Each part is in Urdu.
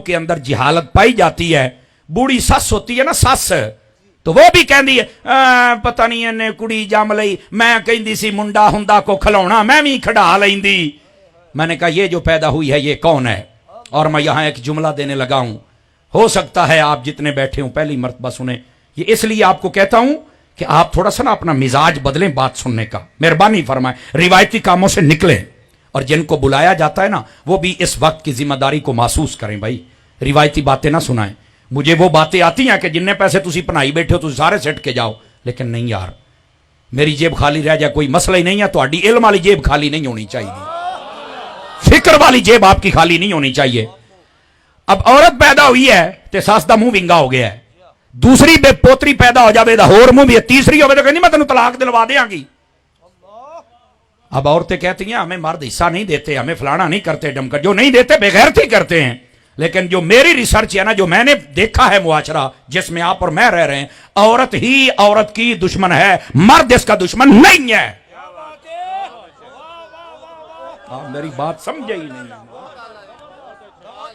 کے اندر جہالت پائی جاتی ہے. بوڑھی سس ہوتی ہے نا سس, تو وہ بھی کہندی ہے پتہ نہیں انہیں کڑی جم لئی, میں کہندی سی منڈا ہندا کو کھلونا میں بھی کھڑا لیندی. میں نے کہا یہ جو پیدا ہوئی ہے یہ کون ہے؟ اور میں یہاں ایک جملہ دینے لگا ہوں, ہو سکتا ہے آپ جتنے بیٹھے ہوں پہلی مرتبہ سنیں. یہ اس لیے آپ کو کہتا ہوں کہ آپ تھوڑا سا نا اپنا مزاج بدلیں بات سننے کا, مہربانی فرمائیں, روایتی کاموں سے نکلیں, اور جن کو بلایا جاتا ہے نا وہ بھی اس وقت کی ذمہ داری کو محسوس کریں. بھائی روایتی باتیں نہ سنائیں. مجھے وہ باتیں آتی ہیں کہ جن پیسے تسی پنائی بیٹھے ہو تسی سارے سٹ کے جاؤ, لیکن نہیں یار, میری جیب خالی رہ جائے کوئی مسئلہ ہی نہیں ہے. تہاڈی علم والی جیب خالی نہیں ہونی چاہیے, فکر والی جیب آپ کی خالی نہیں ہونی چاہیے. اب عورت پیدا ہوئی ہے تے ساس دا منہ ونگا ہو گیا ہے, دوسری بے پوتری پیدا ہو جاوے دا ہور منہ بھی ہے, تیسری ہوے تو کہنی میں تینوں طلاق دلوا دیاں گی. اب عورتیں کہتی ہیں ہمیں مرد حصہ نہیں دیتے, ہمیں فلانا نہیں کرتے, ڈمکر جو نہیں دیتے بغیرتی کرتے ہیں. لیکن جو میری ریسرچ ہے نا, جو میں نے دیکھا ہے معاشرہ جس میں آپ اور میں رہ رہے ہیں, عورت ہی عورت کی دشمن ہے, مرد اس کا دشمن نہیں ہے. میری بات سمجھے ہی نہیں.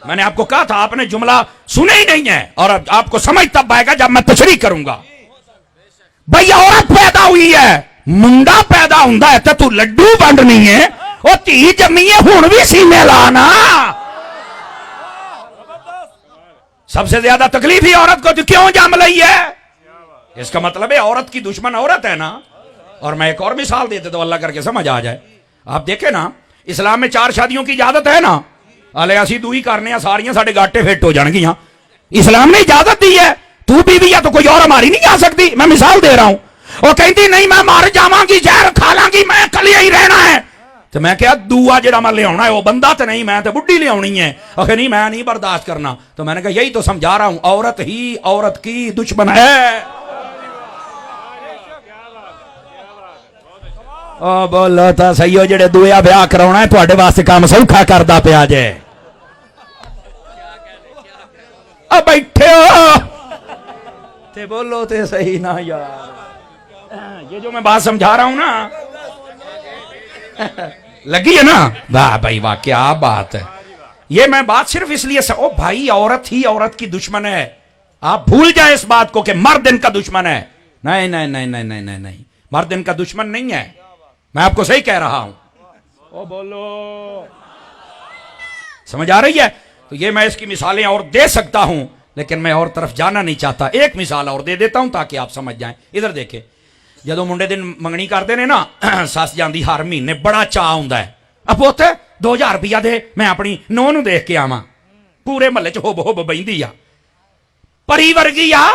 میں نے آپ کو کہا تھا, آپ نے جملہ سنے ہی نہیں ہے, اور آپ کو سمجھ تب آئے گا جب میں تشریح کروں گا. بھئی عورت پیدا ہوئی ہے, منڈا پیدا ہوندا ہے تے تو لڈو بنڈنی ہے, او تھی جمی ہے ہن بھی سینے لانا. سب سے زیادہ تکلیف ہی عورت کو کیوں جام لئی ہے؟ اس کا مطلب ہے عورت کی دشمن عورت ہے نا. اور میں ایک اور مثال دیتے تو اللہ کر کے سمجھ آ جائے. آپ دیکھیں نا, اسلام میں 4 شادیوں کی اجازت ہے نا, آلے اسی دوئی کرنے ہیں ساریاں ساڑھے گاٹے فٹ ہو جان گیاں. اسلام نے اجازت دی ہے, تو بیوی ہے تو کوئی اور ہماری نہیں آ سکتی. میں مثال دے رہا ہوں. وہ کہتی نہیں میں مر جاواں گی, زہر کھا لاں گی, میں کلی ہی رہنا ہے. تو میں کہا دعا جڑا میں لے آنا ہے وہ بندہ تو نہیں, میں تو بڈھی لے آنی ہے. کہ نہیں میں نہیں برداشت کرنا. تو میں نے کہا یہی تو سمجھا رہا ہوں, عورت ہی عورت کی دشمن ہے. او بولو تا صحیح ہو, جڑے دویا بیاہ کراونا ہے تواڈے واسطے کام سوکھا کردا پیا جے. اب بیٹھے ہو تے بولو تے صحیح نا یار. یہ جو میں بات سمجھا رہا ہوں نا لگی ہے نا, واہ بھائی واہ کیا بات ہے. یہ میں بات صرف اس لیے او بھائی عورت ہی عورت کی دشمن ہے, آپ بھول جائیں اس بات کو کہ مرد ان کا دشمن ہے. نہیں نہیں نہیں نہیں نہیں نہیں نہیں, مرد ان کا دشمن نہیں ہے. میں آپ کو صحیح کہہ رہا ہوں. او بولو سمجھ آ رہی ہے؟ تو یہ میں اس کی مثالیں اور دے سکتا ہوں, لیکن میں اور طرف جانا نہیں چاہتا. ایک مثال اور دے دیتا ہوں تاکہ آپ سمجھ جائیں. ادھر دیکھیں, جدو منڈے دن منگنی کرتے ہیں نا, سس جاندی ہر مہینے, بڑا چاہ ہوندا ہے, اب پوت 2000 روپیہ دے میں اپنی نو نو دیکھ کے آواں. پورے محلے چ ہوب ہوب بہندی آ, پری ورگی آ.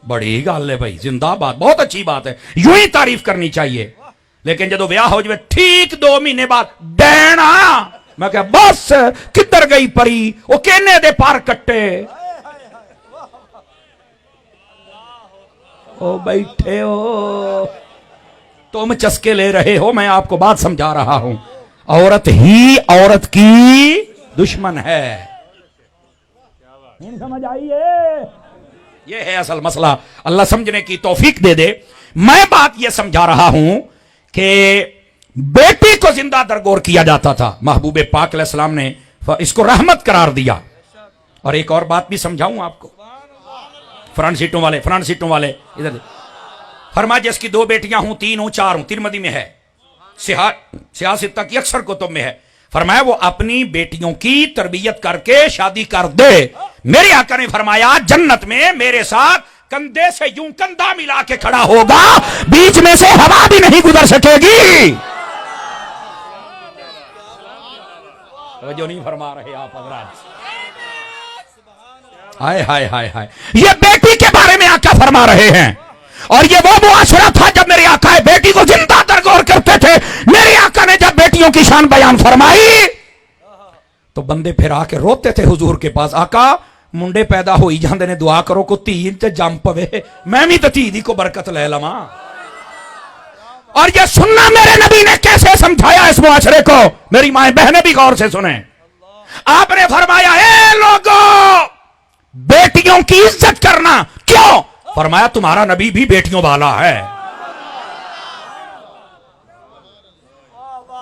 بڑی گل ہے بھائی, زندہ بات, بہت اچھی بات ہے, یوں ہی تعریف کرنی چاہیے. لیکن جدو بیاہ ہو جائے ٹھیک 2 مہینے بعد ڈینا, میں کہا بس کدھر گئی پری, وہ کہنے دے پار کٹے. او بیٹھے ہو تم چسکے لے رہے ہو, میں آپ کو بات سمجھا رہا ہوں. عورت ہی عورت کی دشمن ہے. نہیں سمجھ آئی ہے؟ یہ ہے اصل مسئلہ. اللہ سمجھنے کی توفیق دے دے. میں بات یہ سمجھا رہا ہوں کہ بیٹی کو زندہ درگور کیا جاتا تھا. محبوب پاک علیہ السلام نے اس کو رحمت قرار دیا. اور ایک اور بات بھی سمجھاؤں آپ کو. فرنٹ سیٹوں والے ادھر فرمایا جس کی 2 بیٹیاں ہوں, 3 ہوں, 4 ہوں, ترمذی میں ہے, سیاست کی اکثر کتب میں ہے. فرمایا وہ اپنی بیٹیوں کی تربیت کر کے شادی کر دے. میرے آقا نے فرمایا جنت میں میرے ساتھ کندھے سے یوں کندھا ملا کے کھڑا ہوگا, بیچ میں سے ہوا بھی نہیں گزر سکے گی. جو نہیں فرما رہے آپ حضرات. ہائے ہائے ہائے ہائے, یہ بیٹی کے بارے میں آقا فرما رہے ہیں. اور یہ وہ معاشرہ تھا جب میرے آقا بیٹی کو زندہ درگور کرتے تھے. میرے آقا نے جب بیٹیوں کی شان بیان فرمائی تو بندے پھر آ کے روتے تھے حضور کے پاس, آقا منڈے پیدا ہوئی جاندے نے, دعا کرو کو تین تے جم پوے, میں بھی تے تھی دی کو برکت لے لواں. اور یہ سننا میرے نبی نے کیسے سمجھایا اس معاشرے کو, میری مائیں بہنیں بھی غور سے سنیں. آپ نے فرمایا اے لوگوں بیٹیوں کی عزت کرنا. کیوں؟ فرمایا تمہارا نبی بھی بیٹیوں والا ہے.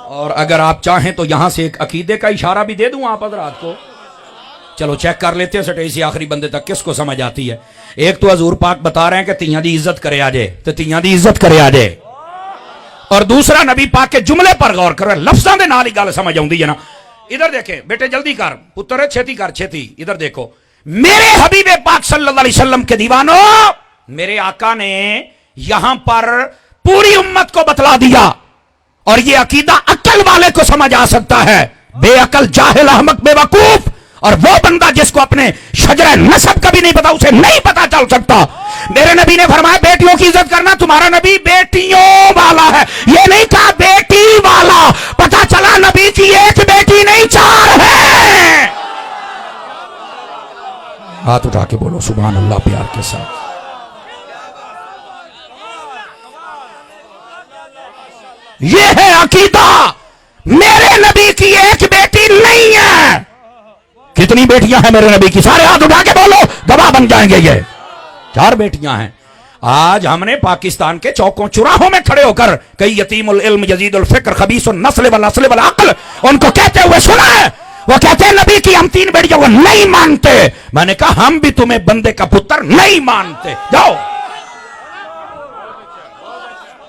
اور اگر آپ چاہیں تو یہاں سے ایک عقیدے کا اشارہ بھی دے دوں آپ حضرات کو. چلو چیک کر لیتے ہیں سٹے سے آخری بندے تک کس کو سمجھ آتی ہے. ایک تو حضور پاک بتا رہے ہیں کہ تیاں دی عزت کرے آ جائے تو تیاں دی عزت کرے آ جائے, اور دوسرا نبی پاک کے جملے پر غور کرو, لفظاں دے نال ہی گل سمجھ آؤندی ہے نا. ادھر دیکھیں بیٹے, جلدی کر پتر, چھتی کر چھتی. ادھر دیکھو میرے حبیب پاک صلی اللہ علیہ وسلم کے دیوانوں, میرے آقا نے یہاں پر پوری امت کو بتلا دیا, اور یہ عقیدہ عقل والے کو سمجھ آ سکتا ہے. بے عقل, جاہل, احمق, بے وقوف اور وہ بندہ جس کو اپنے شجرہ نسب کا بھی نہیں پتا, اسے نہیں پتا چل سکتا. میرے نبی نے فرمایا بیٹیوں کی عزت کرنا, تمہارا نبی بیٹیوں والا ہے, یہ نہیں کہا بیٹی والا. پتا چلا نبی کی ایک بیٹی نہیں چار ہے. ہاتھ اٹھا کے بولو سبحان اللہ پیار کے ساتھ. یہ ہے عقیدہ, میرے نبی کی ایک بیٹی نہیں ہے. کتنی بیٹیاں ہیں میرے نبی کی؟ سارے ہاتھ اٹھا کے بولو, گواہ بن جائیں گے. یہ 4 بیٹیاں ہیں. آج ہم نے پاکستان کے چوکوں چراہوں میں کھڑے ہو کر کئی یتیم العلم یزید الفکر خبیث النسل والنسل والعقل ان کو کہتے ہوئے سنا ہے, وہ کہتے ہیں نبی کی ہم 3 بیٹیاں, وہ نہیں مانتے. میں نے کہا ہم بھی تمہیں بندے کا پتر نہیں مانتے. جاؤ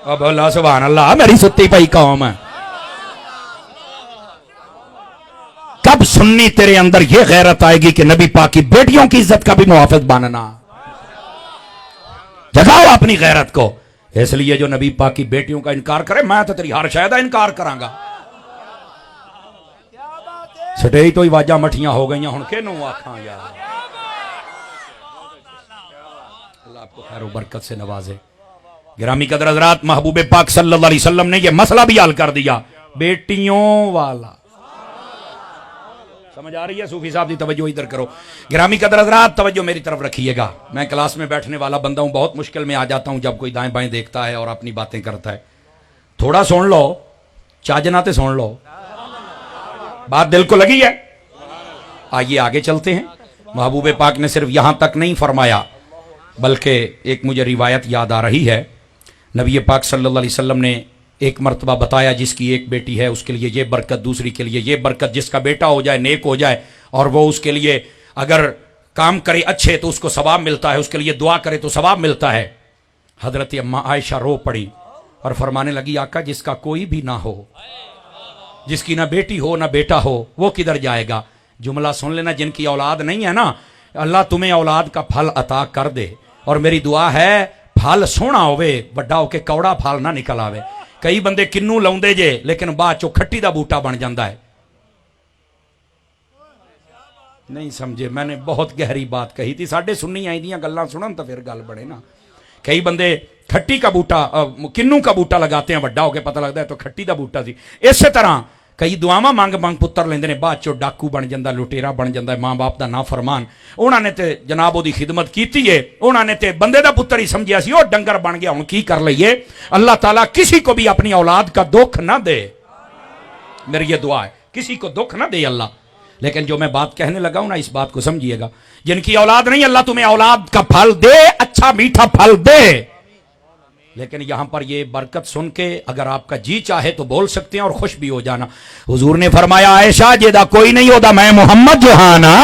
اب اللہ سبحان اللہ, میری ستی پئی قوم ہے. کب سنی تیرے اندر یہ غیرت آئے گی کہ نبی پاک کی بیٹیوں کی عزت کا بھی محافظ بننا؟ جگاؤ اپنی غیرت کو. اس لیے جو نبی پاک کی بیٹیوں کا انکار کرے, میں تو تیری ہر شاید انکار کراں گا. سٹے تو ہی واجہ مٹھیاں ہو گئیاں, ہن کینوں آکھاں یار. اللہ آپ کو خیر و برکت سے نوازے. گرامی قدر حضرات, محبوب پاک صلی اللہ علیہ وسلم نے یہ مسئلہ بھی حل کر دیا, بیٹیوں والا. سمجھ آ رہی ہے؟ صوفی صاحب دی توجہ ادھر کرو. گرامی قدر حضرات توجہ میری طرف رکھیے گا. میں کلاس میں بیٹھنے والا بندہ ہوں, بہت مشکل میں آ جاتا ہوں جب کوئی دائیں بائیں دیکھتا ہے اور اپنی باتیں کرتا ہے. تھوڑا سن لو, چاجنا تے سن لو, بات دل کو لگی ہے. آئیے آگے چلتے ہیں. محبوب پاک نے صرف یہاں تک نہیں فرمایا, بلکہ ایک مجھے روایت یاد آ رہی ہے. نبی پاک صلی اللہ علیہ وسلم نے ایک مرتبہ بتایا جس کی ایک بیٹی ہے اس کے لیے یہ برکت, دوسری کے لیے یہ برکت, جس کا بیٹا ہو جائے نیک ہو جائے اور وہ اس کے لیے اگر کام کرے اچھے تو اس کو ثواب ملتا ہے, اس کے لیے دعا کرے تو ثواب ملتا ہے. حضرت اماں عائشہ رو پڑی اور فرمانے لگی آقا جس کا کوئی بھی نہ ہو, جس کی نہ بیٹی ہو نہ بیٹا ہو, وہ کدھر جائے گا؟ جملہ سن لینا, جن کی اولاد نہیں ہے نا, اللہ تمہیں اولاد کا پھل عطا کر دے. اور میری دعا ہے پھل سونا ہوئے, بڑا ہو کے کوڑا پھل نہ نکل آوے. کئی بندے کنوں لاؤندے جے لیکن بعد چو کھٹی دا بوٹا بن جاندا ہے. نہیں سمجھے, میں نے بہت گہری بات کہی تھی. ساڈے سنی آئی دیاں گلاں سنن تو پھر گل بڑے نا. کئی بندے کھٹی کا بوٹا, کنوں کا بوٹا لگاتے ہیں, بڑا ہو کے پتہ لگتا ہے تو کھٹی دا بوٹا سی. اسی طرح کئی دعاواں مانگ مانگ پتر لیندے نے, بعد چو ڈاکو بن جاندا, لٹیرا بن جاندا ہے, ماں باپ دا نافرمان. انہاں نے تے جناب دی خدمت کیتی ہے, انہاں نے تے بندے دا پتر ہی سمجھیا سی, او ڈنگر بن گیا, ہن کی کر لئیے. اللہ تعالیٰ کسی کو بھی اپنی اولاد کا دکھ نہ دے, میری یہ دعا ہے, کسی کو دکھ نہ دے اللہ. لیکن جو میں بات کہنے لگا ہوں نا, اس بات کو سمجھیے گا, جن کی اولاد نہیں اللہ تمہیں اولاد کا پھل دے, اچھا میٹھا پھل دے. لیکن یہاں پر یہ برکت سن کے اگر آپ کا جی چاہے تو بول سکتے ہیں اور خوش بھی ہو جانا. حضور نے فرمایا عائشہ جیدہ کوئی نہیں ہوتا, میں محمد جہانا.